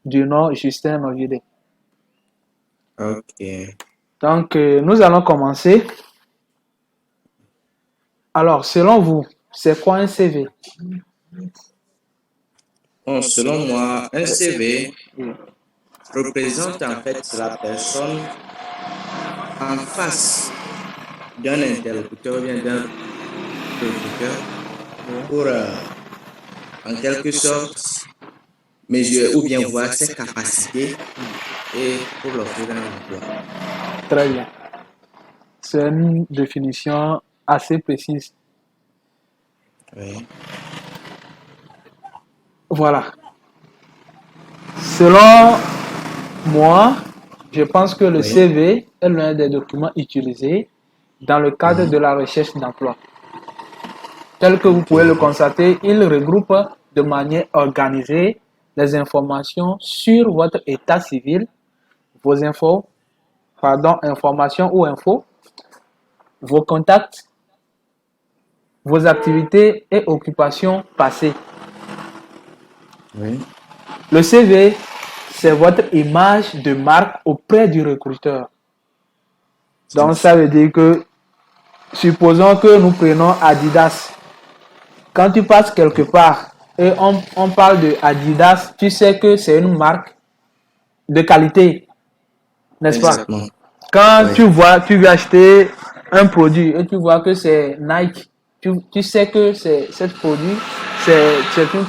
du nom Justin Ovide. Ok. Donc, nous allons commencer. Alors, selon vous, c'est quoi un CV? Bon, selon moi, un CV Oui. représente en fait la personne en face d'un interlocuteur ou bien d'un recruteur pour, en quelque sorte, mesurer ou bien voir ses capacités et pour l'offrir un emploi. Très bien. C'est une définition assez précise. Oui. Voilà. Selon moi, je pense que le Oui. CV est l'un des documents utilisés dans le cadre de Mhm. la recherche d'emploi. Tel que vous Ok. pouvez le constater, il regroupe de manière organisée les informations sur votre état civil, vos infos, informations ou infos, vos contacts, vos activités et occupations passées. Oui. Le CV, c'est votre image de marque auprès du recruteur. C'est Donc, ça ça. veut dire que, supposons que nous prenons Adidas. Quand tu passes quelque Oui. part et on parle de Adidas, tu sais que c'est une marque de qualité, n'est-ce pas? Exactement. Quand Oui. tu veux acheter un produit et tu vois que c'est Nike, tu sais que ce produit, c'est un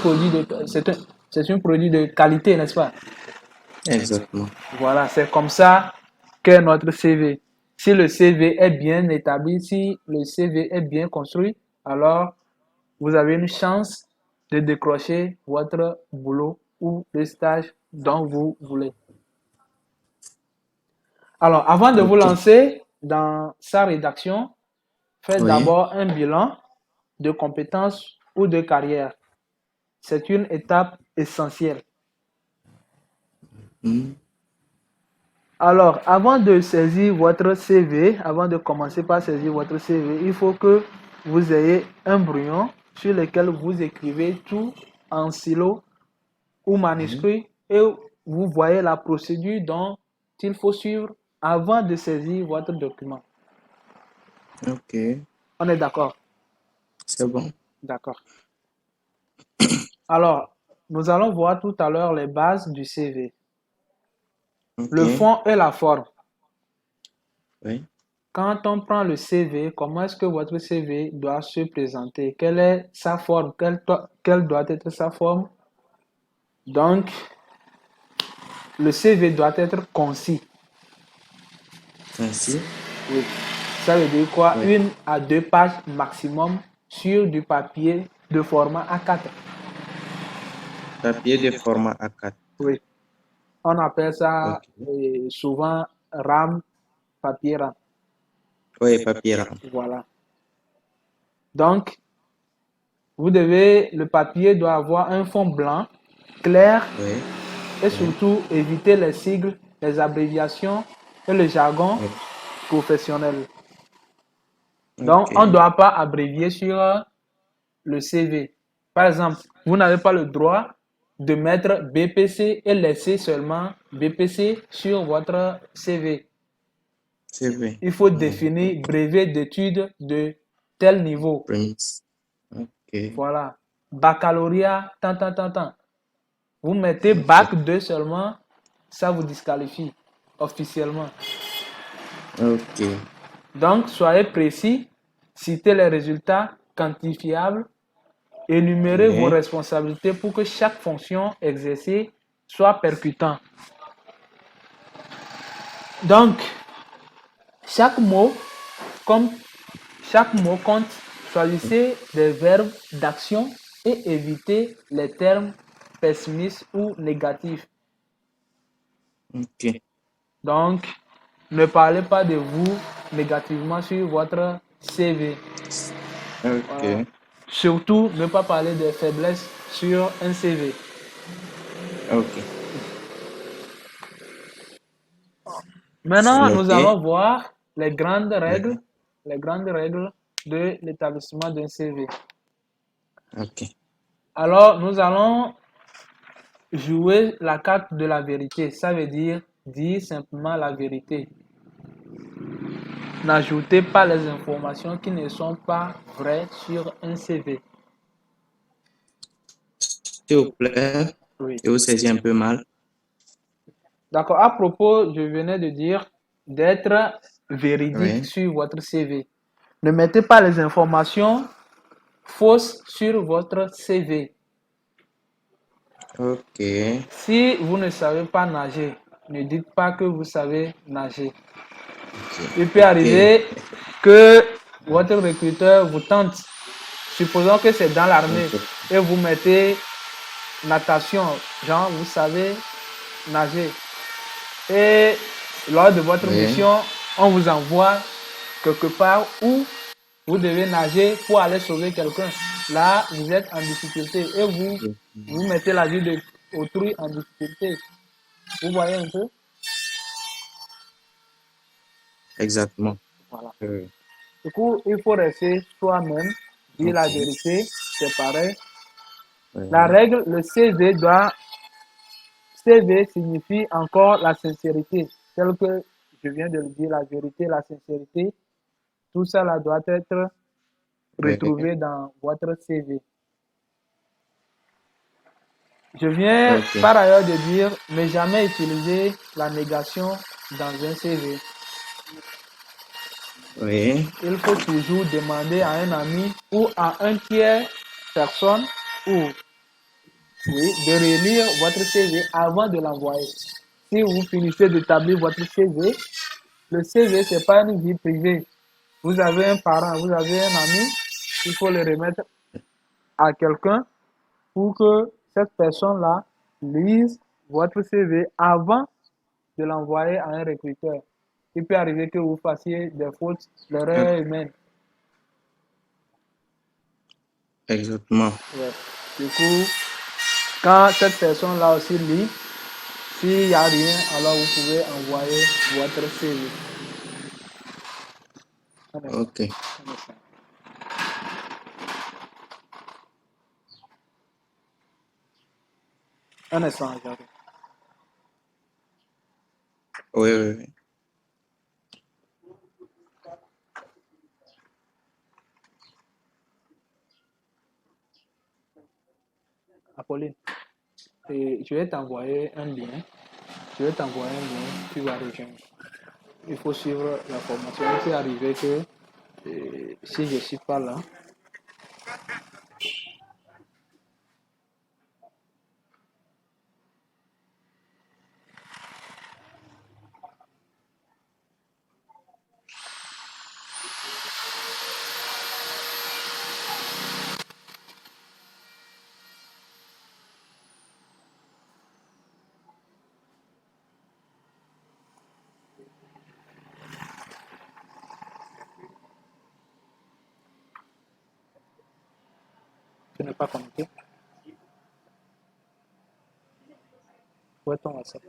produit de qualité, n'est-ce pas? Exactement. Voilà, c'est comme ça qu'est notre CV. Si le CV est bien établi, si le CV est bien construit, alors vous avez une chance de décrocher votre boulot ou le stage dont vous voulez. Alors, avant de vous Ok. lancer dans sa rédaction, faites Oui. d'abord un bilan de compétences ou de carrière. C'est une étape essentielle. Mhm. Alors, avant de saisir votre CV, avant de commencer par saisir votre CV, il faut que vous ayez un brouillon sur lequel vous écrivez tout en silo ou Mhm. manuscrit et vous voyez la procédure dont il faut suivre avant de saisir votre document. Ok. On est d'accord? C'est bon. D'accord. Alors, nous allons voir tout à l'heure les bases du CV. Ok. Le fond et la forme. Oui. Quand on prend le CV, comment est-ce que votre CV doit se présenter? Quelle est sa forme? Quelle doit être sa forme? Donc, le CV doit être concis. Ainsi. Oui. Ça veut dire quoi? Oui. 1 à 2 pages maximum sur du papier de format A4. Papier de format A4. Oui. On appelle ça Ok. souvent RAM, papier RAM. Oui, papier rame. Voilà. Donc, le papier doit avoir un fond blanc, clair Oui. et Oui. surtout éviter les sigles, les abréviations et le jargon Oui. professionnel. Donc, on ne Ok. doit pas abrévier sur le CV. Par exemple, vous n'avez pas le droit de mettre BPC et laisser seulement BPC sur votre CV. C'est vrai. Il faut Mhm. définir brevet d'études de tel niveau. Prince. Ok. Voilà. Baccalauréat, tant, tant, tant, tant. Vous mettez Ok. bac 2 seulement, ça vous disqualifie officiellement. Ok. Donc, soyez précis, citez les résultats quantifiables, énumérez vos Oui. responsabilités pour que chaque fonction exercée soit percutant. Donc, chaque mot, comme chaque mot compte, choisissez des verbes d'action et évitez les termes pessimistes ou négatifs. Ok. Donc, ne parlez pas de vous négativement sur votre CV. Voilà. Ok. Surtout, ne pas parler des faiblesses sur un CV. Ok. C'est Maintenant, nous noté. allons voir Oui. les grandes règles de l'établissement d'un CV. Ok. Alors, nous allons jouer la carte de la vérité. Ça veut dire simplement la vérité. N'ajoutez pas les informations qui ne sont pas vraies sur un CV. S'il vous plaît, Oui. je vous saisis un peu mal. D'accord. À propos, je venais de dire d'être véridique Oui. sur votre CV. Ne mettez pas les informations fausses sur votre CV. Ok. Si vous ne savez pas nager, ne dites pas que vous savez nager. Il peut Ok. arriver que votre recruteur vous tente. Supposons que c'est dans l'armée Ok. et vous mettez natation, genre vous savez nager. Et lors de votre Oui. mission, on vous envoie quelque part où vous devez nager pour aller sauver quelqu'un. Là, vous êtes en difficulté et vous mettez la vie d'autrui en difficulté. Vous voyez un peu? Exactement. Voilà. Oui. Du coup, il faut rester soi-même, dire la Ok. vérité, c'est pareil. La Oui. règle, le CV signifie encore la sincérité, tel que je viens de le dire, la vérité, la sincérité. Tout ça là doit être Oui. retrouvé dans votre CV. Je viens Ok. par ailleurs de dire ne jamais utiliser la négation dans un CV. Oui. Il faut toujours demander à un ami ou à un tiers personne ou oui, de relire votre CV avant de l'envoyer. Si vous finissez d'établir votre CV, le CV, ce n'est pas une vie privée. Vous avez un parent, vous avez un ami, il faut le remettre à quelqu'un pour que cette personne-là lise votre CV avant de l'envoyer à un recruteur. Il peut arriver que vous fassiez des fautes, Ok. l'erreur humaine. Exactement. Ouais. Du coup, quand cette personne-là aussi lit, s'il n'y a rien, alors vous pouvez envoyer votre CV. Un instant, Ok. un instant. Un instant, j'arrive. Oui, oui, oui. Apolline, et je vais t'envoyer un lien. Je vais t'envoyer un lien, tu vas rejoindre. Il faut suivre la formation. Il peut arriver que si je ne suis pas là, tu n'es pas connecté. Où est ton WhatsApp?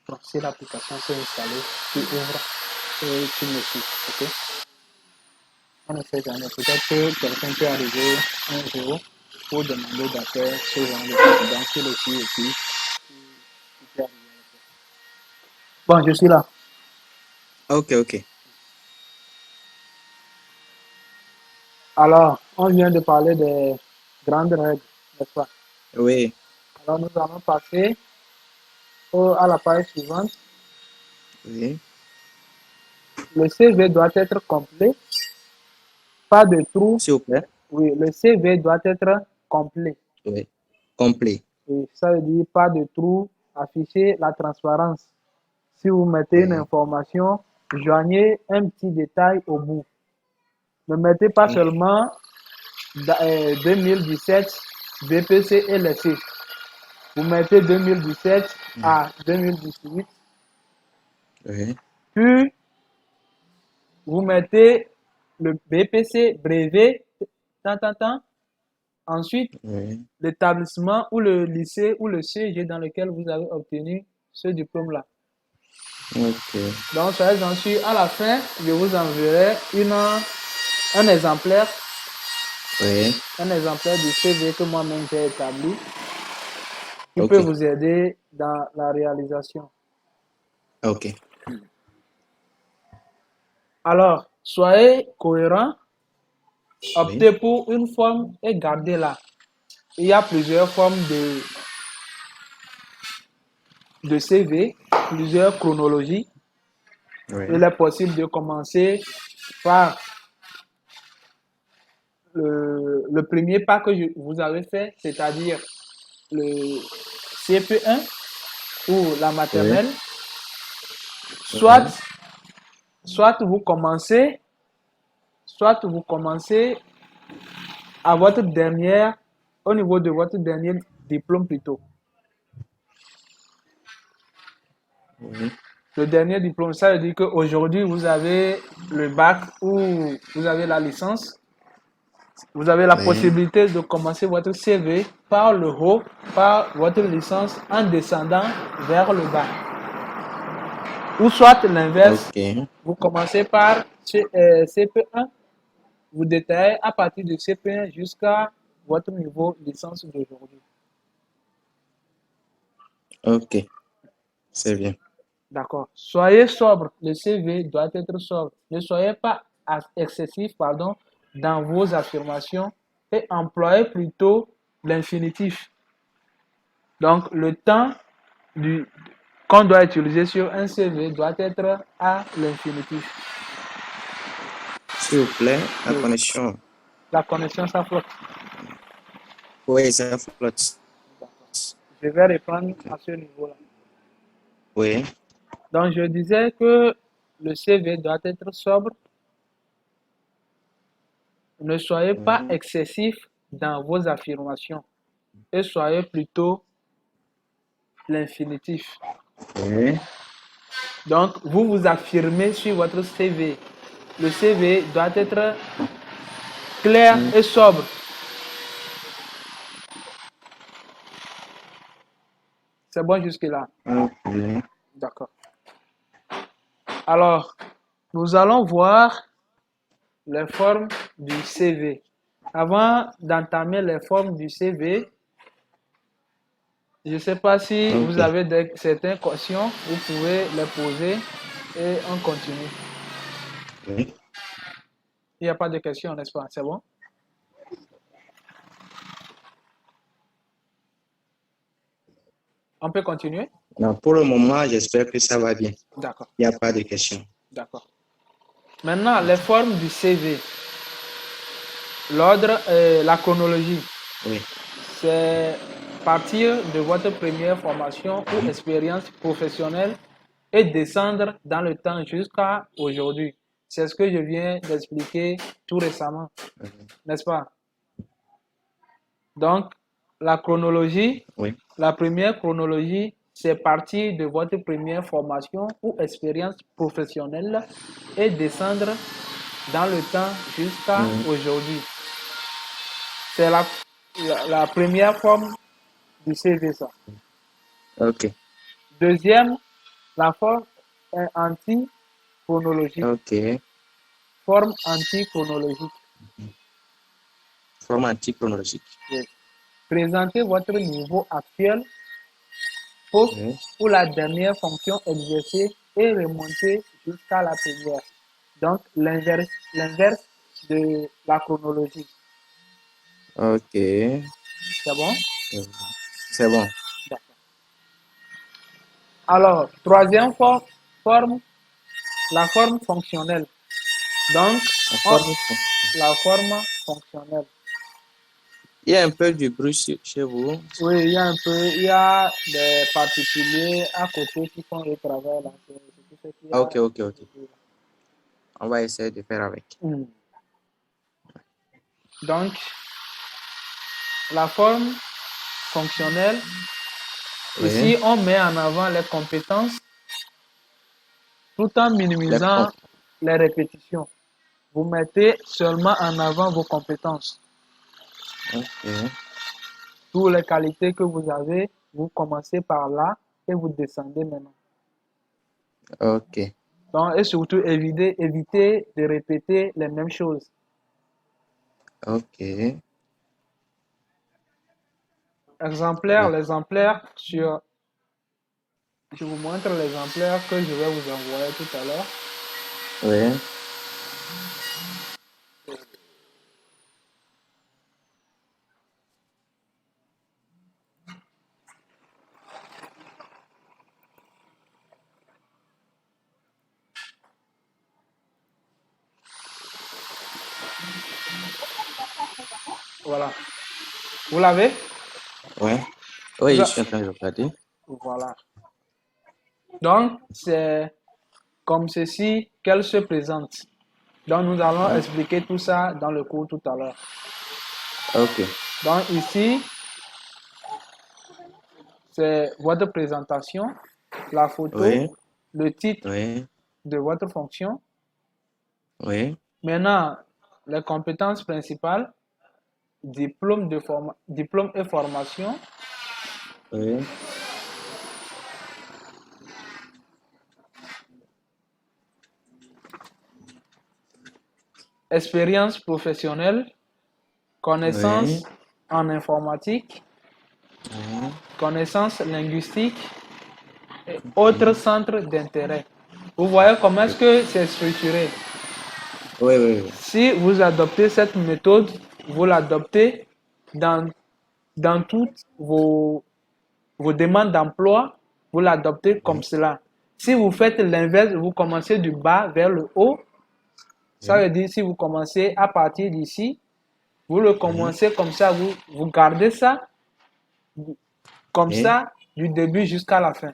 Donc, si l'application s'est installée, tu ouvres et tu me suis. Ok? On ne sait jamais. Peut-être que quelqu'un peut arriver un jour pour demander d'affaire ce genre de choses. Donc, tu le suis et puis tu peux arriver à le faire. Bon, je suis là. Ok, ok. Alors, on vient de parler des grandes règles, n'est-ce pas? Oui. Alors, nous allons passer à la page suivante. Oui. Le CV doit être complet, pas de trous. S'il vous plaît. Oui, le CV doit être complet. Oui. Complet. Et ça veut dire pas de trous, afficher la transparence. Si vous mettez une Oui. information, joignez un petit détail au bout. Ne mettez pas Oui. seulement 2017 BPC et laissez. Vous mettez 2017 à 2018, Oui. puis vous mettez le BPC brevet, tant, tant, tant. Ensuite, Oui. l'établissement ou le lycée ou le CG dans lequel vous avez obtenu ce diplôme-là. Ok. Donc, soyez j'en suis à la fin, je vous enverrai un exemplaire, Oui. du CV que moi-même j'ai établi qui peut Ok. vous aider dans la réalisation. Ok. Alors, soyez cohérent, Oui. optez pour une forme et gardez-la. Il y a plusieurs formes de CV, plusieurs chronologies. Oui. Il est possible de commencer par le premier pas que vous avez fait, c'est-à-dire le CP1 ou la Oui. maternelle. Oui. Soit, soit vous commencez, à votre dernière, au niveau de votre dernier diplôme plutôt. Oui. Le dernier diplôme, ça veut dire qu'aujourd'hui, vous avez le bac ou vous avez la licence. Vous avez la Oui. possibilité de commencer votre CV par le haut, par votre licence, en descendant vers le bas. Ou soit l'inverse, Ok. vous commencez par CP1, vous détaillez à partir de CP1 jusqu'à votre niveau licence d'aujourd'hui. Ok. C'est bien. D'accord. Soyez sobre. Le CV doit être sobre. Ne soyez pas excessif, pardon, dans vos affirmations et employez plutôt l'infinitif. Donc, le temps du, qu'on doit utiliser sur un CV doit être à l'infinitif. S'il vous plaît, la Oui. connexion. La connexion, ça flotte. Oui, ça flotte. Je vais reprendre à ce niveau-là. Oui. Donc, je disais que le CV doit être sobre. Ne soyez pas Oui. excessif dans vos affirmations et soyez plutôt l'infinitif. Oui. Donc, vous vous affirmez sur votre CV. Le CV doit être clair et sobre. C'est bon jusque-là. Oui. D'accord. Alors, nous allons voir les formes du CV. Avant d'entamer les formes du CV, je ne sais pas si vous Ok. avez certaines questions, vous pouvez les poser et on continue. Oui. Il n'y a pas de questions, n'est-ce pas? C'est bon? On peut continuer? Non, pour le moment, j'espère que ça va bien. D'accord, Il n'y a pas de questions. d'accord. Maintenant, les formes du CV. L'ordre, la chronologie, Oui. c'est partir de votre première formation ou expérience professionnelle et descendre dans le temps jusqu'à aujourd'hui. C'est ce que je viens d'expliquer tout récemment, n'est-ce pas? Donc, la chronologie, Oui. la première chronologie, c'est partir de votre première formation ou expérience professionnelle et descendre dans le temps jusqu'à aujourd'hui. C'est la première forme du CV, ça. Ok. Deuxième, la forme est anti-chronologique. Ok. Forme anti-chronologique. Forme anti-chronologique. Oui. Présentez votre niveau actuel, poste Oui. ou la dernière fonction exercée et remontez jusqu'à la première. Donc, l'inverse de la chronologie. Ok. C'est bon? C'est bon. D'accord. Alors, troisième forme, la forme fonctionnelle. Donc, La on- forme. la forme fonctionnelle. Il y a un peu du bruit chez vous. Oui, il y a un peu, il y a des particuliers à côté qui font le travail là. C'est ce qui fait qu'il y a Ok, ok, un ok. peu de bruit On va essayer de faire avec. là. Donc, la forme fonctionnelle, Oui. ici, on met en avant les compétences tout en Les com- minimisant les répétitions. Vous mettez seulement en avant vos compétences. Ok. Toutes les qualités que vous avez, vous commencez par là et vous descendez maintenant. Ok. Donc, et surtout, évitez de répéter les mêmes choses. Ok. Très Exemplaire, bien. l'exemplaire sur... Je vous montre l'exemplaire que je vais vous envoyer tout à l'heure. Oui. Voilà. Vous l'avez? Ouais. Vous Oui, je a- suis en train de regarder. Voilà. Donc, c'est comme ceci qu'elle se présente. Donc, nous allons Ok. expliquer tout ça dans le cours tout à l'heure. Ok. Donc, ici, c'est votre présentation, la photo, Oui. le titre Oui. de votre fonction. Oui. Maintenant, les compétences principales, diplôme et formation, Oui. expérience professionnelle, Oui. connaissances en informatique, Oui. connaissances linguistiques et autres Ok. centres d'intérêt. Vous voyez comment est-ce Ok. que c'est structuré. Oui, oui, oui. Si vous adoptez cette méthode, vous l'adoptez dans, dans toutes vos demandes d'emploi, vous l'adoptez comme Oui. cela. Si vous faites l'inverse, vous commencez du bas vers le haut, ça Oui. veut dire si vous commencez à partir d'ici, vous le Oui. commencez comme ça, vous gardez ça comme Oui. ça du début jusqu'à la fin.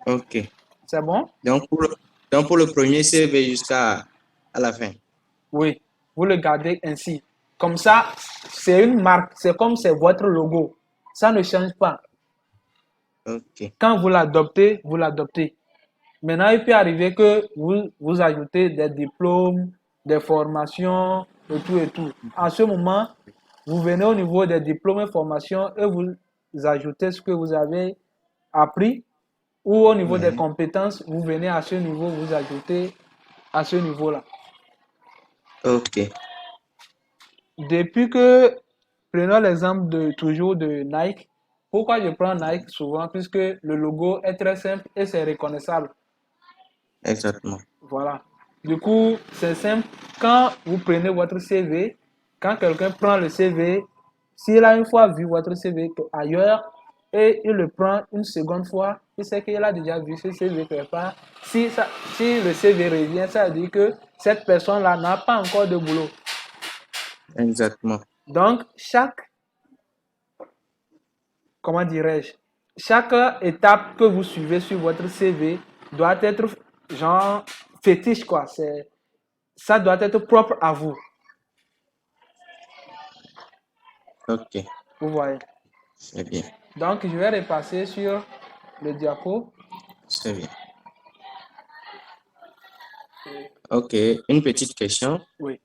Ok. C'est bon? Donc pour le premier CV jusqu'à à la fin. Oui, vous le gardez ainsi. Comme ça, c'est une marque, c'est comme c'est votre logo. Ça ne change pas. Ok. Quand vous l'adoptez, vous l'adoptez. Maintenant, il peut arriver que vous ajoutez des diplômes, des formations, et tout et tout. En ce moment, vous venez au niveau des diplômes et formations et vous ajoutez ce que vous avez appris, ou au niveau des Oui. compétences, vous venez à ce niveau, vous ajoutez à ce niveau-là. Ok. Depuis que, prenons l'exemple de toujours de Nike. Pourquoi je prends Nike souvent? Puisque le logo est très simple et c'est reconnaissable. Exactement. Voilà. Du coup, c'est simple. Quand vous prenez votre CV, quand quelqu'un prend le CV, s'il a une fois vu votre CV ailleurs et il le prend une seconde fois, il sait qu'il a déjà vu ce CV quelque part. Si le CV revient, ça veut dire que cette personne-là n'a pas encore de boulot. Exactement. Donc, comment dirais-je, chaque étape que vous suivez sur votre CV doit être genre fétiche, quoi. Ça doit être propre à vous. Ok. Vous voyez. C'est bien. Donc, je vais repasser sur le diapo. C'est bien. Ok. Une petite question. Oui.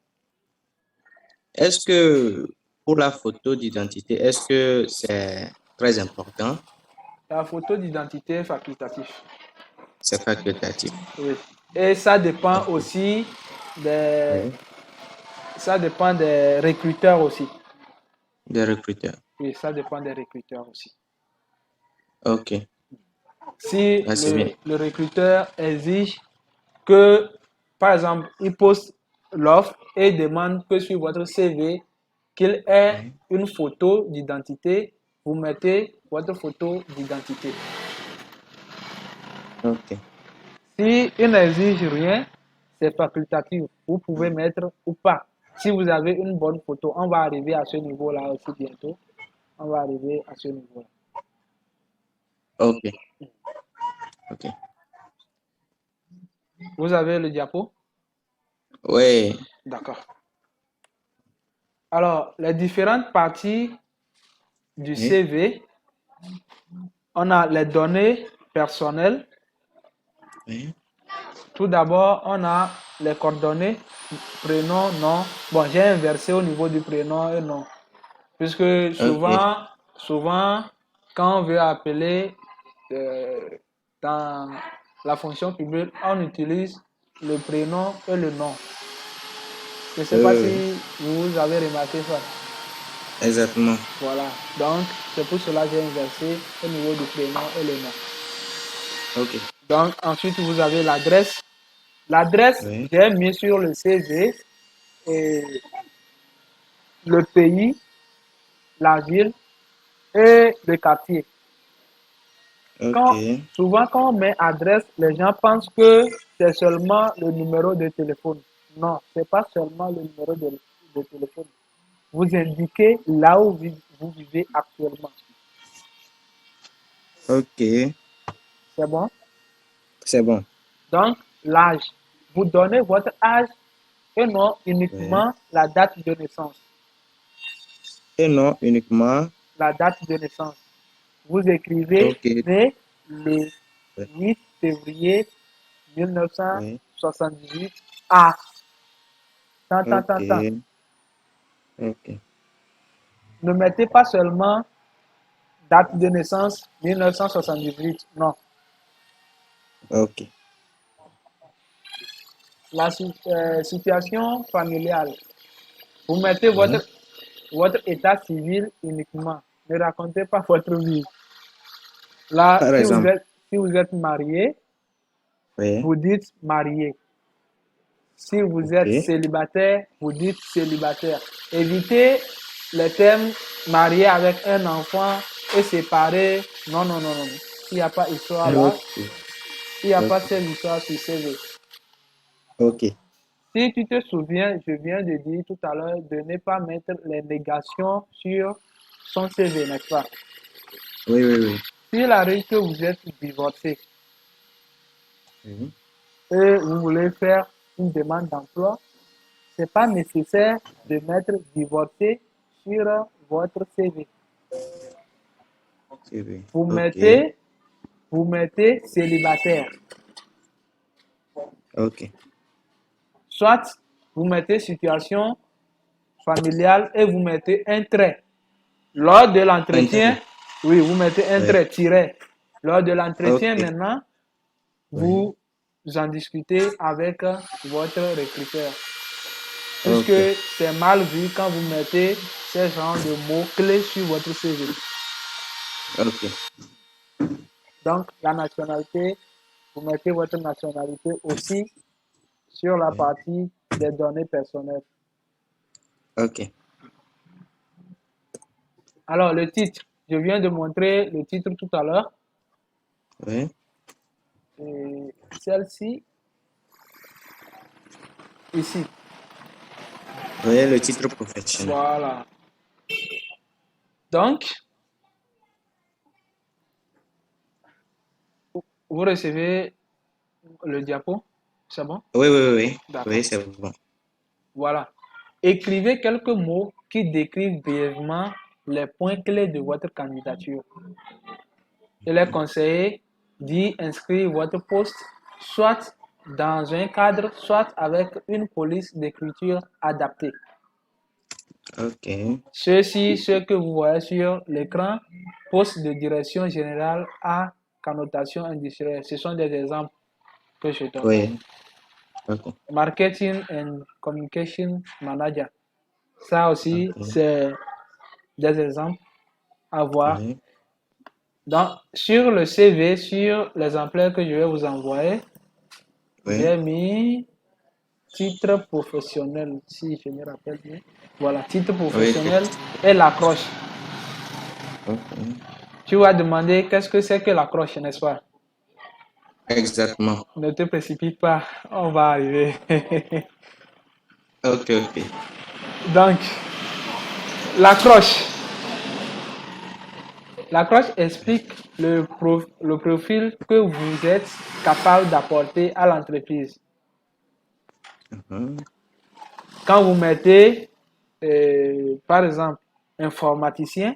Est-ce que pour la photo d'identité, est-ce que c'est très important? La photo d'identité est facultative. C'est facultatif. Oui. Et ça dépend Ok. aussi des, Oui. ça dépend des recruteurs aussi. Des recruteurs. Oui, ça dépend des recruteurs aussi. Ok. Si Ah, c'est bien. le recruteur exige que, par exemple, il poste l'offre et demande que sur votre CV, qu'il ait Oui. une photo d'identité, vous mettez votre photo d'identité. Ok. Si il n'exige rien, c'est facultatif. Vous pouvez mettre ou pas. Si vous avez une bonne photo, on va arriver à ce niveau-là aussi bientôt. On va arriver à ce niveau-là. Ok. Ok. Vous avez le diapo? Oui. D'accord. Alors, les différentes parties du Oui. CV, on a les données personnelles. Oui. Tout d'abord, on a les coordonnées, prénom, nom. Bon, j'ai inversé au niveau du prénom et nom. Puisque Ok. souvent, quand on veut appeler dans la fonction publique, on utilise le prénom et le nom. Je ne sais pas Oui. si vous avez remarqué ça. Exactement. Voilà. Donc, c'est pour cela que j'ai inversé au niveau du prénom et le nom. Ok. Donc, ensuite, vous avez l'adresse. L'adresse, Oui. j'ai mis sur le CV et le pays, la ville et le quartier. Ok. Quand, souvent, quand on met adresse, les gens pensent que c'est seulement le numéro de téléphone. Non, ce n'est pas seulement le numéro de téléphone. Vous indiquez là où vous vivez actuellement. Ok. C'est bon? C'est bon. Donc, l'âge. Vous donnez votre âge et non Oui. uniquement la date de naissance. Et non uniquement. La date de naissance. Vous écrivez Ok. né le Oui. 8 février Oui. 1978 à tant, tant, Ok. tant, tant. Ok. Ne mettez pas seulement date de naissance 1978. Non. Ok. La situation familiale. Vous mettez Oui. votre état civil uniquement. Ne racontez pas votre vie. Là, Par exemple. si vous êtes marié, Oui. vous dites marié. Si vous êtes Ok. célibataire, vous dites célibataire. Évitez les termes marié avec un enfant et séparé. Non, non, non, non. Il n'y a pas histoire là. Ok. Il n'y a pas Ok. cette histoire sur CV. Ok. Si tu te souviens, je viens de dire tout à l'heure de ne pas mettre les négations sur son CV, n'est-ce pas? Oui, oui, oui. S'il arrive que vous êtes divorcé Oui. et vous voulez faire une demande d'emploi, ce n'est pas nécessaire de mettre divorcé sur votre CV. C'est bien. Vous Ok. mettez, vous mettez célibataire. Ok. Soit vous mettez situation familiale et vous mettez un trait. Lors de l'entretien, Intérêt. oui, vous mettez un Oui. trait tiré. Lors de l'entretien, Ok. maintenant, Oui. vous en discutez avec votre recruteur. Ok. Puisque c'est mal vu quand vous mettez ces genres de mots-clés sur votre CV. Ok. Donc, la nationalité, vous mettez votre nationalité aussi sur la Oui. partie des données personnelles. Ok. Alors, le titre, je viens de montrer le titre tout à l'heure. Oui. Et celle-ci, ici. Oui, le titre professionnel. Voilà. Donc, vous recevez le diapo. C'est bon? Oui, oui, oui. Oui, D'accord. oui, c'est bon. Voilà. Écrivez quelques mots qui décrivent brièvement les points clés de votre candidature. Il est conseillé d'y inscrire votre poste soit dans un cadre, soit avec une police d'écriture adaptée. Ok. Ceci, ce que vous voyez sur l'écran, poste de direction générale à connotation industrielle. Ce sont des exemples que je donne. Oui. Ok. Marketing and Communication Manager. Ça aussi, Ok. c'est des exemples à voir. Oui. Donc, sur le CV, sur l'exemplaire que je vais vous envoyer, Oui. j'ai mis titre professionnel, si je me rappelle bien. Voilà, titre Oui, professionnel effectivement. et l'accroche. Ok. Tu vas demander qu'est-ce que c'est que l'accroche, n'est-ce pas? Exactement. Ne te précipite pas, on va arriver. Ok, ok. Donc, l'accroche. L'accroche explique le profil que vous êtes capable d'apporter à l'entreprise. Mhm. Quand vous mettez, par exemple, informaticien,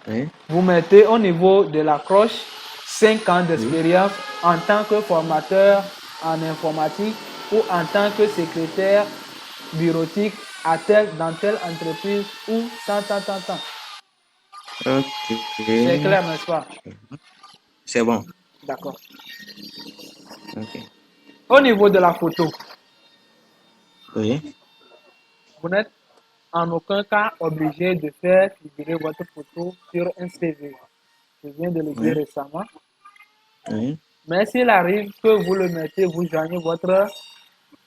Oui. vous mettez au niveau de l'accroche 5 ans d'expérience en tant que formateur en informatique ou en tant que secrétaire bureautique dans telle entreprise ou tant. Ok. C'est clair, n'est-ce pas? C'est bon. D'accord. Ok. Au niveau de la photo, Oui. vous n'êtes en aucun cas obligé de faire figurer votre photo sur un CV. Je viens de le dire Oui. récemment. Oui. Mais s'il arrive que vous le mettez, vous joignez votre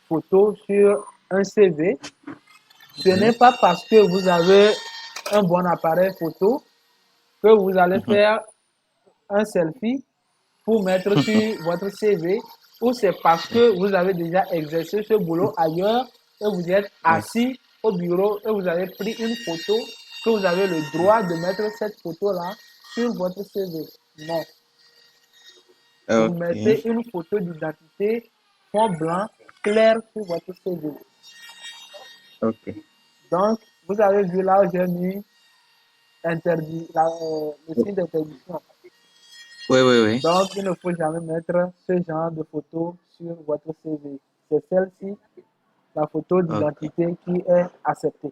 photo sur un CV, ce n'est Oui. pas parce que vous avez un bon appareil photo que vous allez Mhm. faire un selfie pour mettre sur votre CV ou c'est parce que vous avez déjà exercé ce boulot ailleurs et vous êtes Oui. assis au bureau et vous avez pris une photo que vous avez le droit de mettre cette photo-là sur votre CV. Non. Vous Ok. mettez une photo d'identité fond blanc clair sur votre CV. Ok. Donc, vous avez vu là où j'ai mis interdit, le signe d'interdiction. Oui, oui, oui. Donc, il ne faut jamais mettre ce genre de photo sur votre CV. C'est celle-ci, la photo Ok. d'identité qui est acceptée.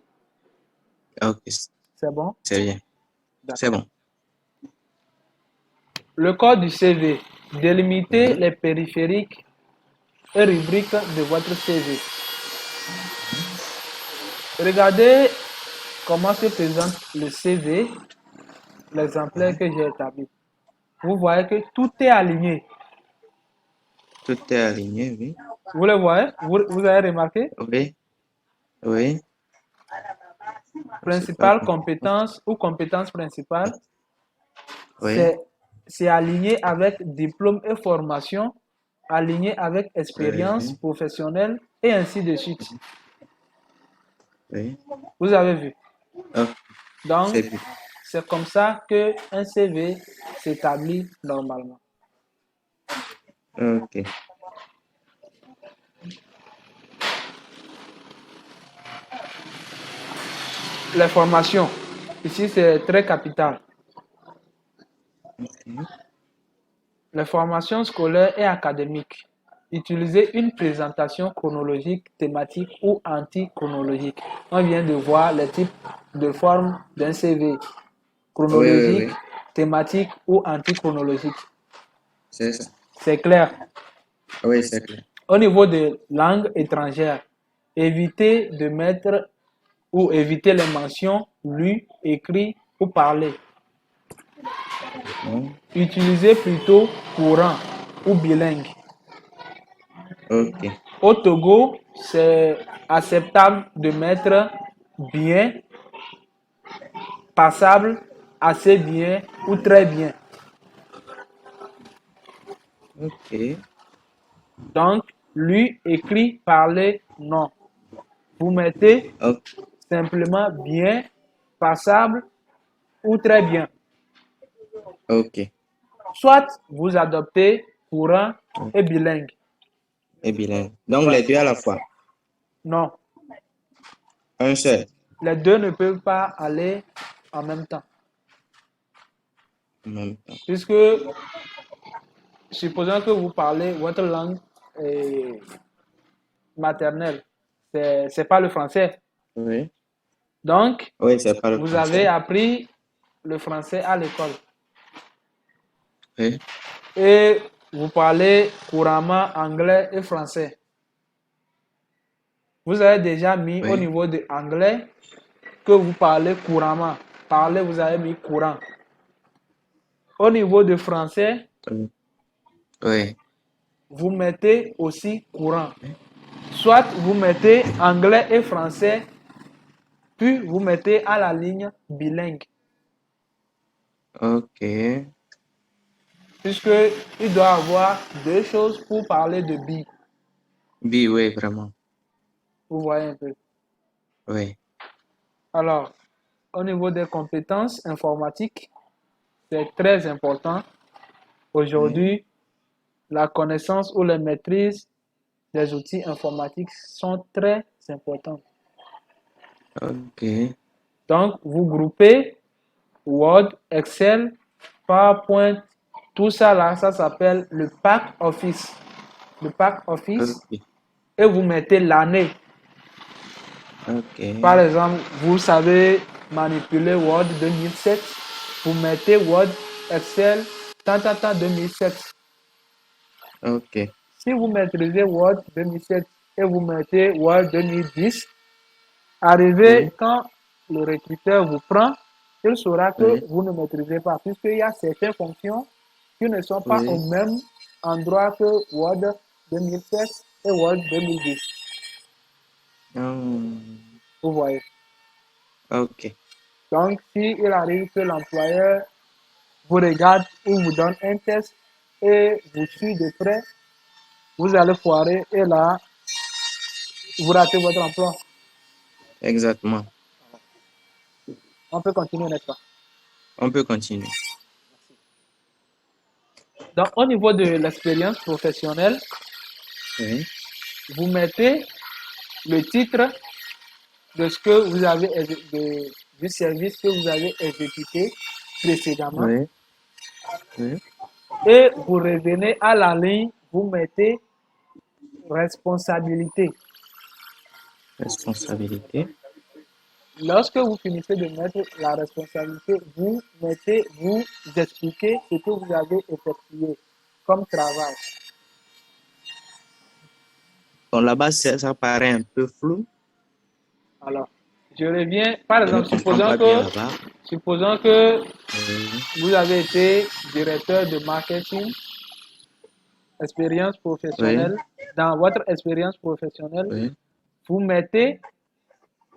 Ok. C'est bon? C'est bien. C'est D'accord. bon. Le corps du CV. Délimitez Oui. les périphériques et rubriques de votre CV. Regardez comment se présente le CV, l'exemplaire Oui. que j'ai établi. Vous voyez que tout est aligné. Tout est aligné, oui. Vous le voyez? Vous avez remarqué? Oui. Oui. C'est pas Principale bon. compétence ou compétence principale, Oui. c'est c'est aligné avec diplôme et formation, aligné avec expérience Oui. professionnelle et ainsi de suite. Oui. Vous avez vu. Ok. Donc, C'est bien. c'est comme ça que un CV s'établit normalement. Ok. Les formations. Ici, c'est très capital. Ok. Les formations scolaires et académiques. Utilisez une présentation chronologique, thématique ou anti-chronologique. On vient de voir les types de formes d'un CV. Oui, oui, Chronologique, oui. thématique ou anti-chronologique. C'est ça. C'est clair. Oui, c'est clair. Au niveau des langues étrangères, évitez de mettre ou évitez les mentions lu, écrit ou parlé. Mhm. Utilisez plutôt courant ou bilingue. Ok. Au Togo, c'est acceptable de mettre bien, passable, assez bien ou très bien. Ok. Donc, lu, écrit, parler, non. Vous mettez Ok. simplement bien, passable ou très bien. Ok. Soit vous adoptez courant et bilingue. Et bilingue. Donc, Ouais. les deux à la fois. Non, Un seul. les deux ne peuvent pas aller en même temps. En même temps. Puisque, supposons que vous parlez votre langue maternelle, c'est pas le français. Oui. Donc, Oui, c'est pas le vous avez français. appris le français à l'école Oui. et vous parlez couramment anglais et français. Vous avez déjà mis au Oui. niveau de anglais que vous parlez couramment. Parler, vous avez mis courant. Au niveau de français, Oui. Oui. vous mettez aussi courant. Oui. Soit vous mettez anglais et français, puis vous mettez à la ligne bilingue. Ok. Puisqu'il doit avoir deux choses pour parler de bi. Oui, oui, vraiment. Vous voyez un peu. Oui. Alors, au niveau des compétences informatiques, c'est très important. Aujourd'hui, la connaissance ou la maîtrise des outils informatiques sont très importantes. Ok. Donc, vous groupez Word, Excel, PowerPoint, tout ça là, ça s'appelle le pack Office. Le pack Office, Ok. et vous mettez l'année. Ok. Par exemple, vous savez manipuler Word 2007, vous mettez Word, Excel, tant, 2007. Ok. Si vous maîtrisez Word 2007 et vous mettez Word 2010, arrivé Oui. quand le recruteur vous prend, il saura que Oui. vous ne maîtrisez pas, puisqu'il y a certaines fonctions qui ne sont pas au Oui. même endroit que Word 2007 et Word 2010. Vous voyez. Ok. Donc, s'il arrive que l'employeur vous regarde ou vous donne un test et vous suit de près, vous allez foirer et là, vous ratez votre emploi. Exactement. On peut continuer, n'est-ce pas? On peut continuer. Donc, au niveau de l'expérience professionnelle, Oui. vous mettez le titre de ce que vous avez du service que vous avez exécuté précédemment Oui. Oui. et vous revenez à la ligne, vous mettez responsabilité. Responsabilité. Lorsque vous finissez de mettre la responsabilité, vous expliquez ce que vous avez effectué comme travail. Bon, là-bas, ça paraît un peu flou. Alors, je reviens, par Je ne exemple, comprends pas bien là-bas. supposons que Oui. vous avez été directeur de marketing, expérience Oui. professionnelle. Dans votre expérience professionnelle, Oui. vous mettez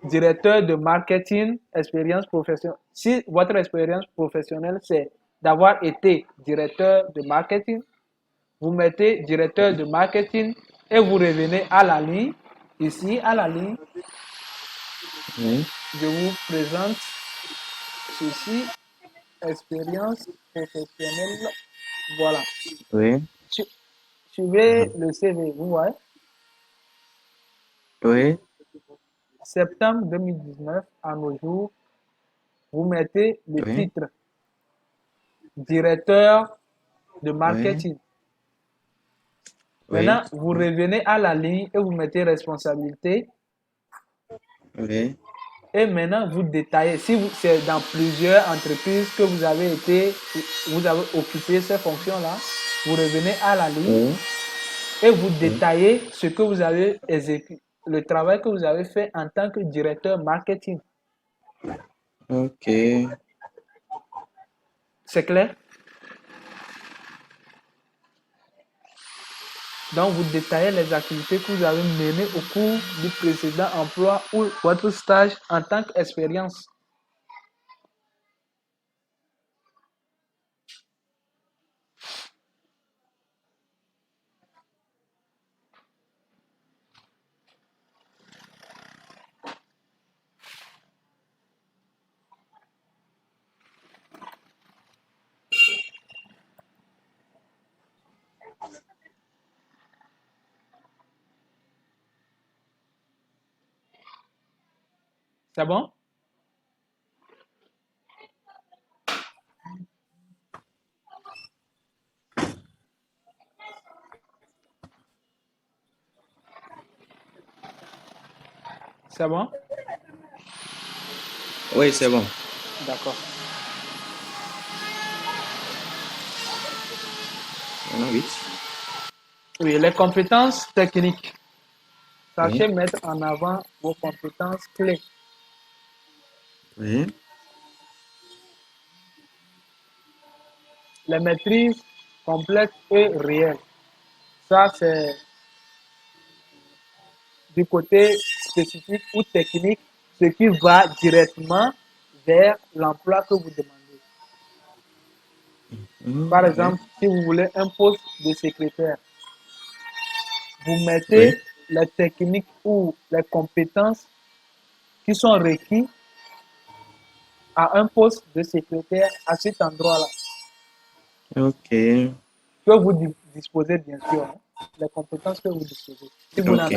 directeur de marketing, expérience professionnelle. Si votre expérience professionnelle, c'est d'avoir été directeur de marketing, vous mettez directeur de marketing et vous revenez à la ligne. Ici, à la ligne, Oui. je vous présente ceci, expérience professionnelle. Voilà. Oui. Suivez Ah. le CV, vous voyez. Oui. Septembre 2019 à nos jours, vous mettez le Oui. titre directeur de Oui. marketing. Oui. Maintenant, vous revenez à la ligne et vous mettez responsabilité. Oui. Et maintenant, vous détaillez. Si c'est dans plusieurs entreprises que vous avez occupé ces fonctions-là, vous revenez à la ligne Oui. et vous Oui. détaillez ce que vous avez exécuté, le travail que vous avez fait en tant que directeur marketing. Ok. C'est clair? Donc, vous détaillez les activités que vous avez menées au cours du précédent emploi ou votre stage en tant qu'expérience. C'est bon? C'est bon? Oui, c'est bon. D'accord. Maintenant, 8. Oui, les compétences techniques. Oui. Sachez mettre en avant vos compétences clés. Oui. Les maîtrises complètes et réelles. Ça, c'est du côté spécifique ou technique, ce qui va directement vers l'emploi que vous demandez. Par Oui. exemple, si vous voulez un poste de secrétaire, vous Oui. mettez les techniques ou les compétences qui sont requis à un poste de secrétaire à cet endroit-là. Ok. Que vous disposez, bien sûr, hein, les compétences que vous disposez. Si vous Ok.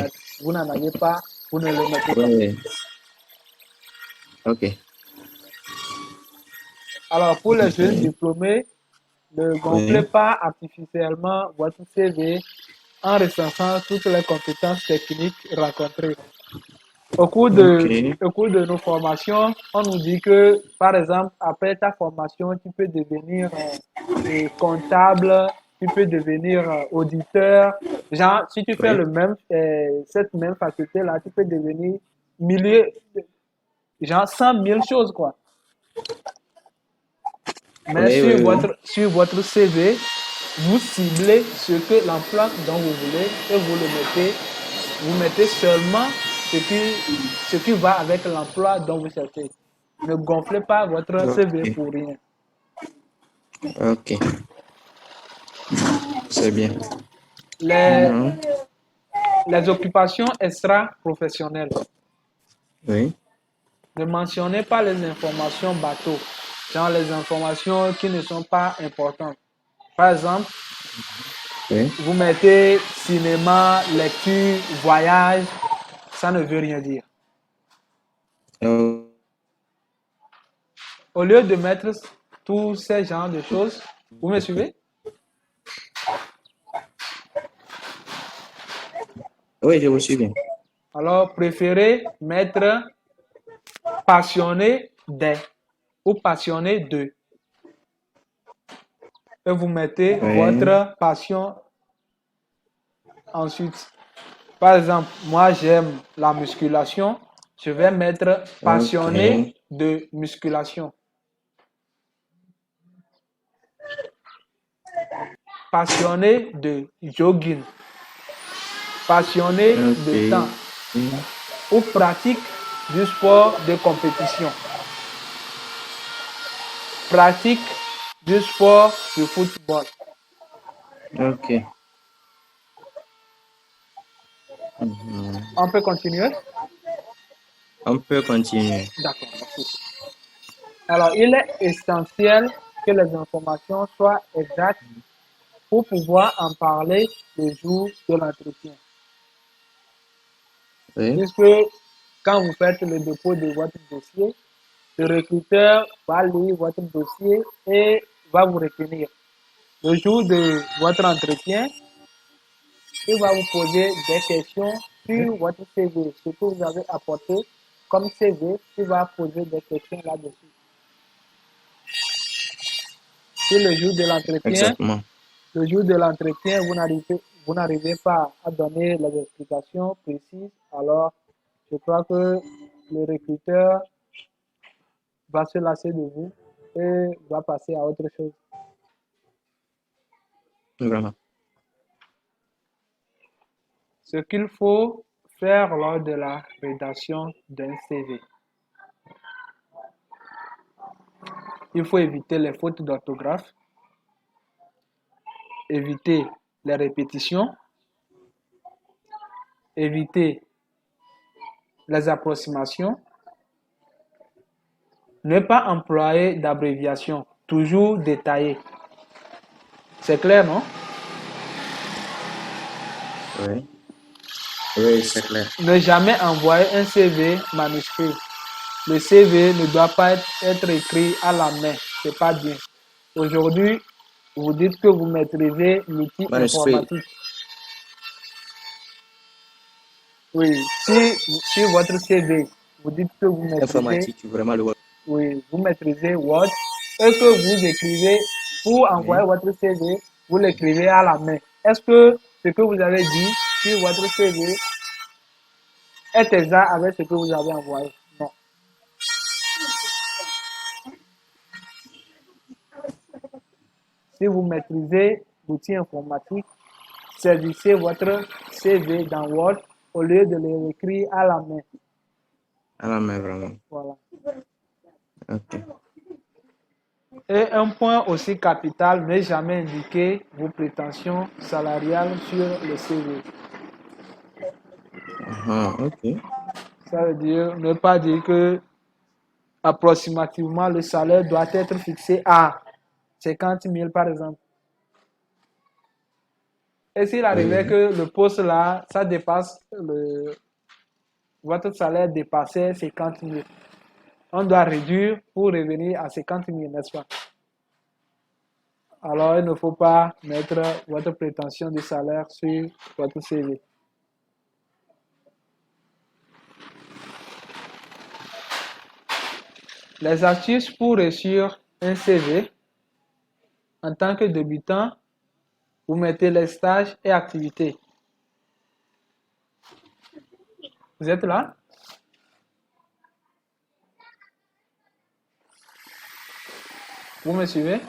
n'en avez pas, vous ne les mettez pas. Oui. Ok. Alors, pour les jeunes diplômés, ne gonflez Oui. pas artificiellement votre CV en recensant toutes les compétences techniques rencontrées. Au cours Ok. de nos formations, on nous dit que, par exemple, après ta formation, tu peux devenir comptable, tu peux devenir auditeur. Genre, si tu fais Oui. cette même faculté-là, tu peux devenir milliers, genre 100 000 choses, quoi. Mais Oui, oui, oui. sur votre CV, vous ciblez ce que l'emploi dont vous voulez et vous mettez seulement ce qui va avec l'emploi dont vous cherchez. Ne gonflez pas votre CV Ok. pour rien. Ok. C'est bien. Les, Mhm. les occupations extra-professionnelles. Oui. Ne mentionnez pas les informations bateau, genre les informations qui ne sont pas importantes. Par exemple, Oui. vous mettez cinéma, lecture, voyage, ça ne veut rien dire. Oh, Au lieu de mettre tous ces genres de choses, vous me suivez? oui, je vous suis bien. Alors, préférez mettre passionné des ou passionné de. Et vous mettez Oui. votre passion ensuite. Par exemple, moi j'aime la musculation. Je vais mettre Ok. passionné de musculation. Passionné de jogging. Passionné Ok. de temps. Ou pratique du sport de compétition. Pratique du sport de football. Ok. Mhm. On peut continuer? On peut continuer. D'accord, merci. Alors, il est essentiel que les informations soient exactes pour pouvoir en parler le jour de l'entretien. Oui. Puisque quand vous faites le dépôt de votre dossier, le recruteur va lire votre dossier et va vous retenir. Le jour de votre entretien, il va vous poser des questions sur votre CV, ce que vous avez apporté comme CV, il va poser des questions là-dessus. Si Exactement. le jour de l'entretien, vous n'arrivez pas à donner les explications précises, alors je crois que le recruteur va se lasser de vous et va passer à autre chose. Vraiment. Ce qu'il faut faire lors de la rédaction d'un CV. Il faut éviter les fautes d'orthographe, éviter les répétitions, éviter les approximations, ne pas employer d'abréviation, toujours détaillé. C'est clair, non? Oui. Oui, c'est clair. Ne jamais envoyer un CV manuscrit. Le CV ne doit pas être écrit à la main. C'est pas bien. Aujourd'hui, vous dites que vous maîtrisez l'outil Manuscrit informatique. Oui, si votre CV, vous dites que informatique, vraiment le oui, vous maîtrisez Word et que vous écrivez pour envoyer Oui. votre CV, vous l'écrivez à la main. Est-ce que ce que vous avez dit sur votre CV est exact avec ce que vous avez envoyé? Non. Si vous maîtrisez l'outil informatique, saisissez votre CV dans Word au lieu de l'écrire à la main. À la main, vraiment. Voilà. Ok. Et un point aussi capital, ne jamais indiquer vos prétentions salariales sur le CV. Ok. Ça veut dire ne pas dire que approximativement le salaire doit être fixé à 50 000 par exemple. Et s'il arrivait Oui. que le poste là, ça dépasse votre salaire dépassait 50 000, on doit réduire pour revenir à 50 000, n'est-ce pas? Alors, il ne faut pas mettre votre prétention de salaire sur votre CV. Les astuces pour réussir un CV en tant que débutant, vous mettez les stages et activités. Vous êtes là? Vous me suivez?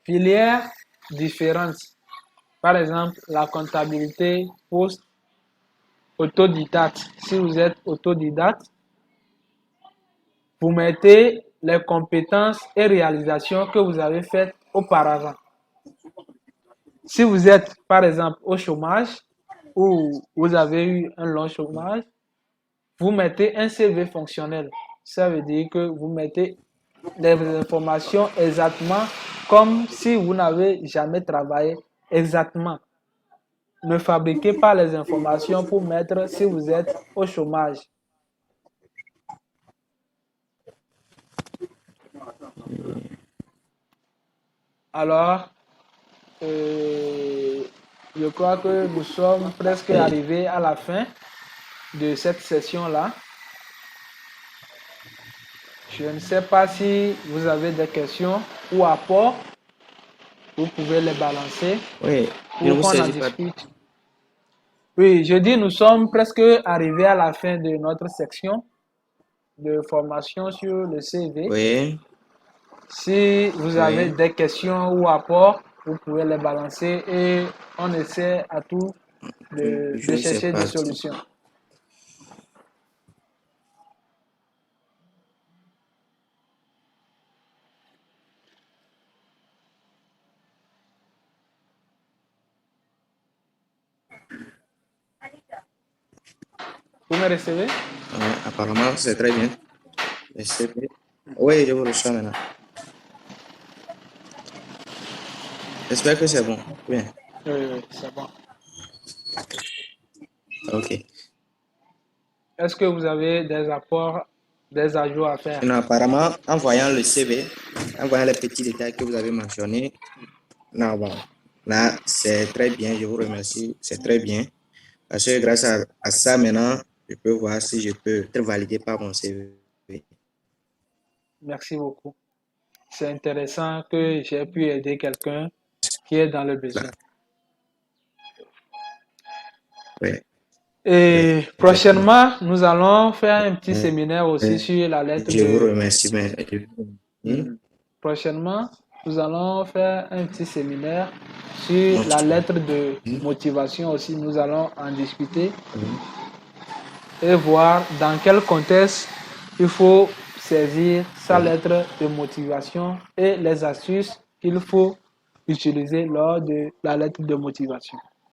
Filières différentes. Par exemple, la comptabilité, post, autodidacte. Si vous êtes autodidacte, vous mettez les compétences et réalisations que vous avez faites auparavant. Si vous êtes, par exemple, au chômage ou vous avez eu un long chômage, vous mettez un CV fonctionnel. Ça veut dire que vous mettez les informations exactement comme si vous n'avez jamais travaillé exactement. Ne fabriquez pas les informations pour mettre si vous êtes au chômage. Alors, je crois que nous sommes presque arrivés à la fin de cette session-là. Je ne sais pas si vous avez des questions ou apports. Vous pouvez les balancer Oui, je ne pour vous qu'on en saisis pas. discute. Oui, je dis nous sommes presque arrivés à la fin de notre section de formation sur le CV. Oui, Si vous avez oui. des questions ou apports, vous pouvez les balancer et on essaie à tout Je de ne sais chercher pas. des solutions. Vous me recevez? Apparemment, c'est très bien. Oui, je vous reçois maintenant. J'espère que c'est bon. Bien. Oui, c'est bon. Ok. Est-ce que vous avez des apports, des ajouts à faire? Non, apparemment, en voyant le CV, en voyant les petits détails que vous avez mentionnés, non, bon, là, c'est très bien. Je vous remercie. C'est très bien. Parce que grâce à ça, maintenant, je peux voir si je peux être validé par mon CV. Merci beaucoup. C'est intéressant que j'ai pu aider quelqu'un qui est dans le besoin. Oui, Et oui, effectivement. prochainement, nous allons faire un petit séminaire aussi sur la lettre Je vous de... remercie. Mais... Prochainement, nous allons faire un petit séminaire sur la lettre de motivation aussi. Nous allons en discuter et voir dans quel contexte il faut saisir sa lettre de motivation et les astuces qu'il faut utiliser lors de la lettre de motivation.